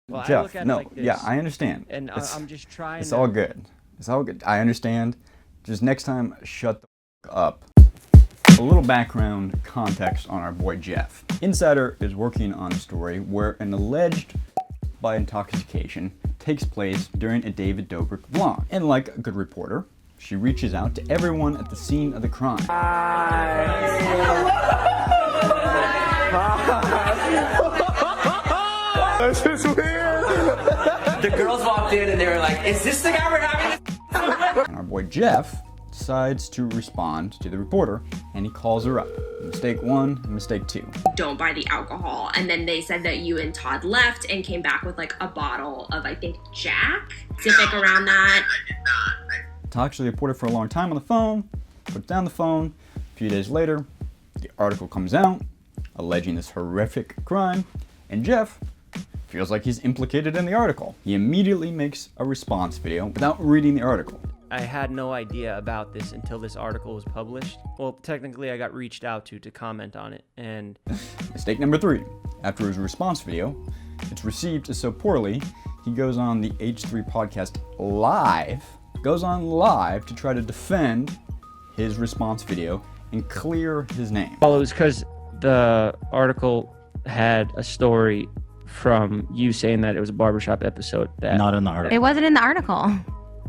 Well, Jeff, I look at no, it like this, yeah, I understand. and I'm just trying. It's all good. It's all good. I understand. Just next time, shut the up. A little background context on our boy Jeff. Insider is working on a story where an alleged by intoxication takes place during a David Dobrik vlog. And like a good reporter, she reaches out to everyone at the scene of the crime. This is weird. The girls walked in and they were like, is this the guy we're having? And our boy Jeff decides to respond to the reporter, and he calls her up. Mistake one, mistake two. Don't buy the alcohol. And then they said that you and Todd left and came back with like a bottle of, I think, Jack. Specific around that. I did not. Talks to the reporter for a long time on the phone, puts down the phone. A few days later, the article comes out, alleging this horrific crime, and Jeff feels like he's implicated in the article. He immediately makes a response video without reading the article. I had no idea about this until this article was published. Well, technically I got reached out to comment on it, and... Mistake number three. After his response video, it's received so poorly, he goes on the H3 podcast live, to try to defend his response video and clear his name. Well, it was because the article had a story from you saying that it was a barbershop episode that... Not in the article. It wasn't in the article.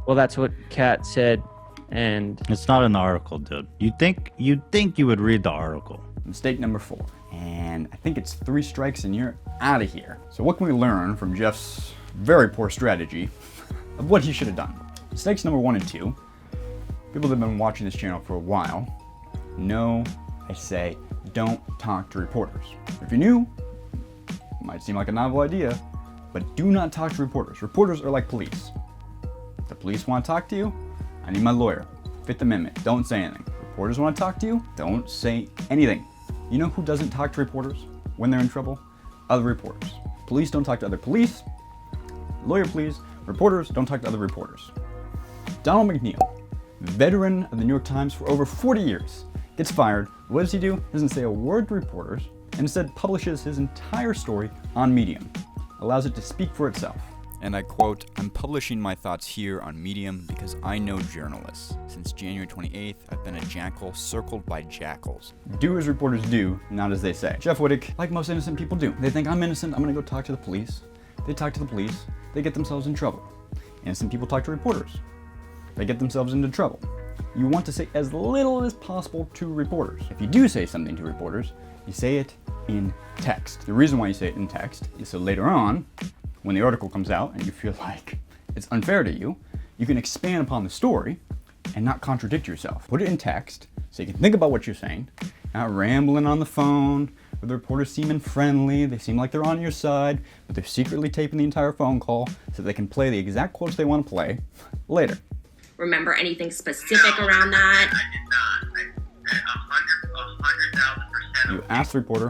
Well, that's what Kat said, and... It's not in the article, dude. You'd think you would read the article. Mistake number four. And I think it's 3 strikes and you're out of here. So what can we learn from Jeff's very poor strategy of what he should have done? Mistakes number 1 and 2. People that have been watching this channel for a while know I say don't talk to reporters. If you're new, it might seem like a novel idea, but do not talk to reporters. Reporters are like police. If the police want to talk to you, I need my lawyer. Fifth Amendment, don't say anything. Reporters want to talk to you, don't say anything. You know who doesn't talk to reporters when they're in trouble? Other reporters. Police don't talk to other police. Lawyer, please. Reporters don't talk to other reporters. Donald McNeil, veteran of the New York Times for over 40 years, gets fired. What does he do? Doesn't say a word to reporters, and instead publishes his entire story on Medium. Allows it to speak for itself. And I quote, "I'm publishing my thoughts here on Medium because I know journalists. Since January 28th, I've been a jackal circled by jackals." Do as reporters do, not as they say. Jeff Wittek, like most innocent people do. They think I'm innocent, I'm gonna go talk to the police. They talk to the police, they get themselves in trouble. Innocent people talk to reporters. They get themselves into trouble. You want to say as little as possible to reporters. If you do say something to reporters, you say it in text. The reason why you say it in text is so later on, when the article comes out and you feel like it's unfair to you, you can expand upon the story and not contradict yourself. Put it in text so you can think about what you're saying, not rambling on the phone, where the reporters seem friendly, they seem like they're on your side, but they're secretly taping the entire phone call so they can play the exact quotes they want to play later. Remember anything specific around that? I did not. 100,000%. You ask the reporter,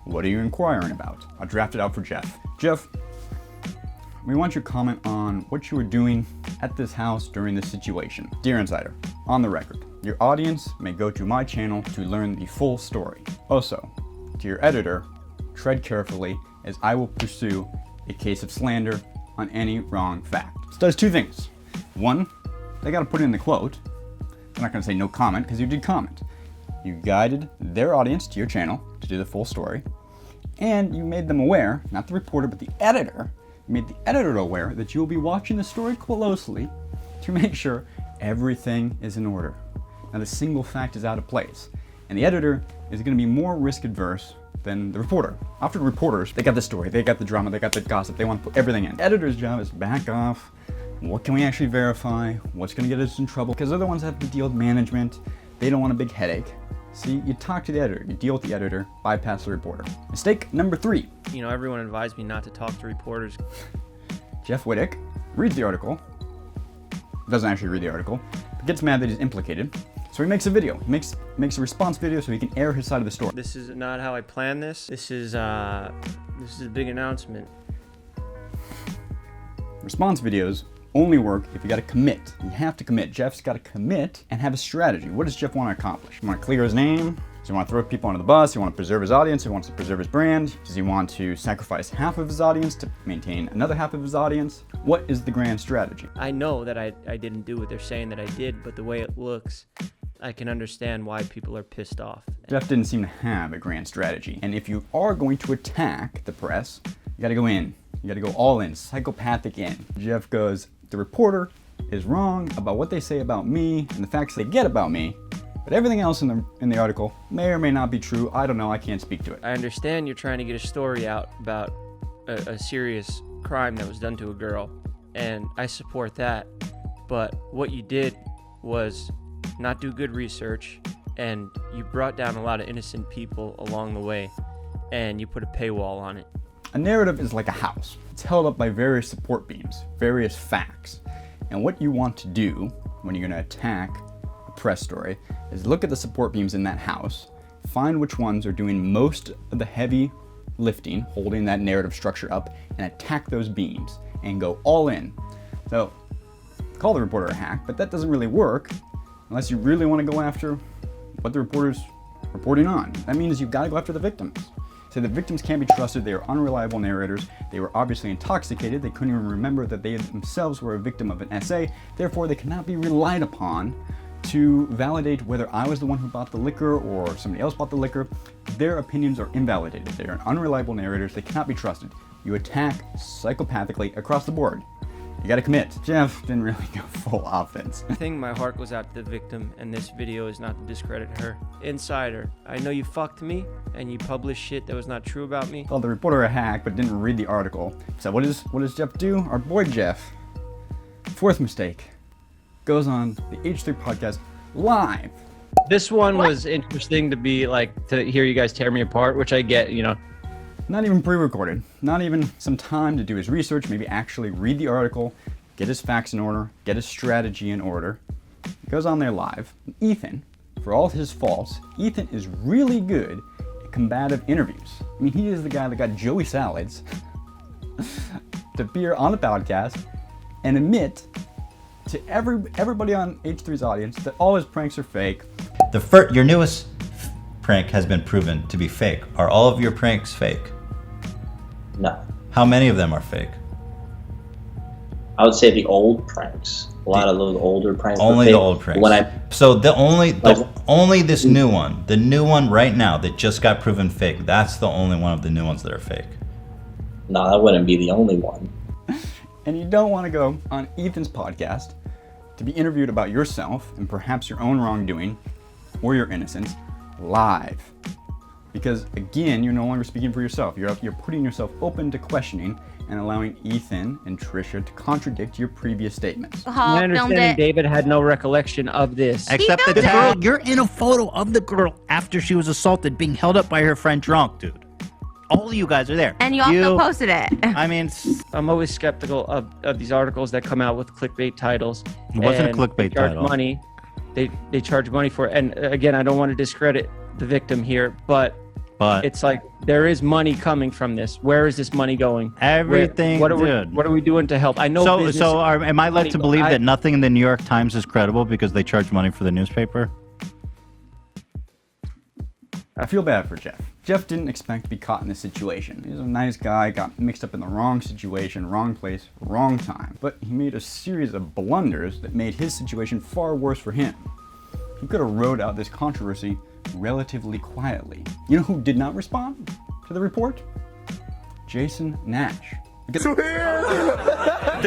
what are you inquiring about? I'll draft it out for Jeff. Jeff, we want your comment on what you were doing at this house during this situation. Dear Insider, on the record, your audience may go to my channel to learn the full story. Also, to your editor, tread carefully as I will pursue a case of slander on any wrong fact. This does 2 things. 1, they gotta put in the quote. I'm not gonna say no comment because you did comment. You guided their audience to your channel to do the full story, and you made them aware, not the reporter, but the editor, you made the editor aware that you will be watching the story closely to make sure everything is in order. Not a single fact is out of place. And the editor is going to be more risk adverse than the reporter. Often reporters, they got the story, they got the drama, they got the gossip, they want to put everything in. The editor's job is to back off. What can we actually verify? What's going to get us in trouble? Because they're the ones that have to deal with management. They don't want a big headache. See, you talk to the editor, you deal with the editor, bypass the reporter. Mistake number 3. You know, everyone advised me not to talk to reporters. Jeff Wittek reads the article, doesn't actually read the article, but gets mad that he's implicated, so he makes a video. He makes a response video so he can air his side of the story. This is not how I planned this. This is a big announcement. Response videos only work if you gotta commit. You have to commit. Jeff's gotta commit and have a strategy. What does Jeff want to accomplish? You want to clear his name? Does he want to throw people under the bus? Does he want to preserve his audience? He wants to preserve his brand? Does he want to sacrifice half of his audience to maintain another half of his audience? What is the grand strategy? I know that I didn't do what they're saying that I did, but the way it looks, I can understand why people are pissed off. Jeff didn't seem to have a grand strategy. And if you are going to attack the press, you gotta go in. You gotta go all in, psychopathic in. Jeff goes, the reporter is wrong about what they say about me and the facts they get about me, but everything else in the article may or may not be true. I don't know, I can't speak to it. I understand you're trying to get a story out about a serious crime that was done to a girl, and I support that, but what you did was not do good research, and you brought down a lot of innocent people along the way, and you put a paywall on it. A narrative is like a house. It's held up by various support beams, various facts. And what you want to do when you're gonna attack a press story is look at the support beams in that house, find which ones are doing most of the heavy lifting, holding that narrative structure up, and attack those beams and go all in. So, call the reporter a hack, but that doesn't really work unless you really want to go after what the reporter's reporting on. That means you've got to go after the victims. So the victims can't be trusted. They are unreliable narrators. They were obviously intoxicated. They couldn't even remember that they themselves were a victim of an essay. Therefore, they cannot be relied upon to validate whether I was the one who bought the liquor or somebody else bought the liquor. Their opinions are invalidated. They are unreliable narrators. They cannot be trusted. You attack psychopathically across the board. You gotta commit. Jeff didn't really go full offense. I think my heart goes out to the victim, and this video is not to discredit her. Insider, I know you fucked me, and you published shit that was not true about me. Called the reporter a hack, but didn't read the article. So what does Jeff do? Our boy Jeff, fourth mistake, goes on the H3 podcast live. This one was interesting to be like, to hear you guys tear me apart, which I get, you know. Not even pre-recorded, not even some time to do his research, maybe actually read the article, get his facts in order, get his strategy in order. He goes on there live. Ethan, for all his faults, Ethan is really good at combative interviews. I mean, he is the guy that got Joey Salads to appear on the podcast and admit to everybody on H3's audience that all his pranks are fake. Your newest prank has been proven to be fake. Are all of your pranks fake? No. How many of them are fake? I would say the old pranks. A lot of those older pranks. Only the old pranks. So only this new one, the new one right now that just got proven fake, that's the only one of the new ones that are fake. No, that wouldn't be the only one. And you don't want to go on Ethan's podcast to be interviewed about yourself and perhaps your own wrongdoing or your innocence live. Because again, you're no longer speaking for yourself. You're putting yourself open to questioning and allowing Ethan and Trisha to contradict your previous statements. My understanding, David had no recollection of this. Except that the girl, you're in a photo of the girl after she was assaulted being held up by her friend drunk, dude. All of you guys are there. And you also posted it. I mean, I'm always skeptical of these articles that come out with clickbait titles. It wasn't a clickbait title. Money. They charge money for it. And again, I don't want to discredit the victim here, but it's like there is money coming from this. Where is this money going? Everything. What are we doing to help? I know. Am I led to believe that nothing in the New York Times is credible because they charge money for the newspaper? I feel bad for Jeff. Jeff didn't expect to be caught in this situation. He's a nice guy, got mixed up in the wrong situation, wrong place, wrong time. But he made a series of blunders that made his situation far worse for him. He could have rode out this controversy relatively quietly. You know who did not respond to the report? Jason Nash. The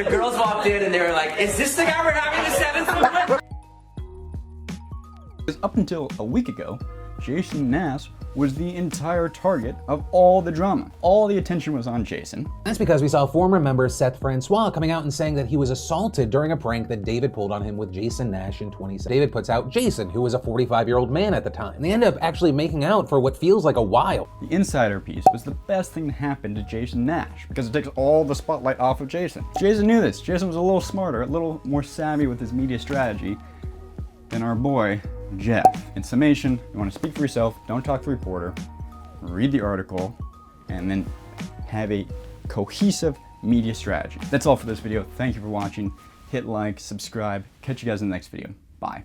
girls walked in and they were like, is this the guy we're having the seventh with? Because up until a week ago, Jason Nash was the entire target of all the drama. All the attention was on Jason. That's because we saw former member Seth Francois coming out and saying that he was assaulted during a prank that David pulled on him with Jason Nash in 2017. David puts out Jason, who was a 45-year-old man at the time. And they end up actually making out for what feels like a while. The insider piece was the best thing to happen to Jason Nash because it takes all the spotlight off of Jason. Jason knew this. Jason was a little smarter, a little more savvy with his media strategy than our boy, Jeff. In summation, you want to speak for yourself, don't talk to the reporter, read the article, and then have a cohesive media strategy. That's all for this video. Thank you for watching. Hit like, subscribe. Catch you guys in the next video. Bye.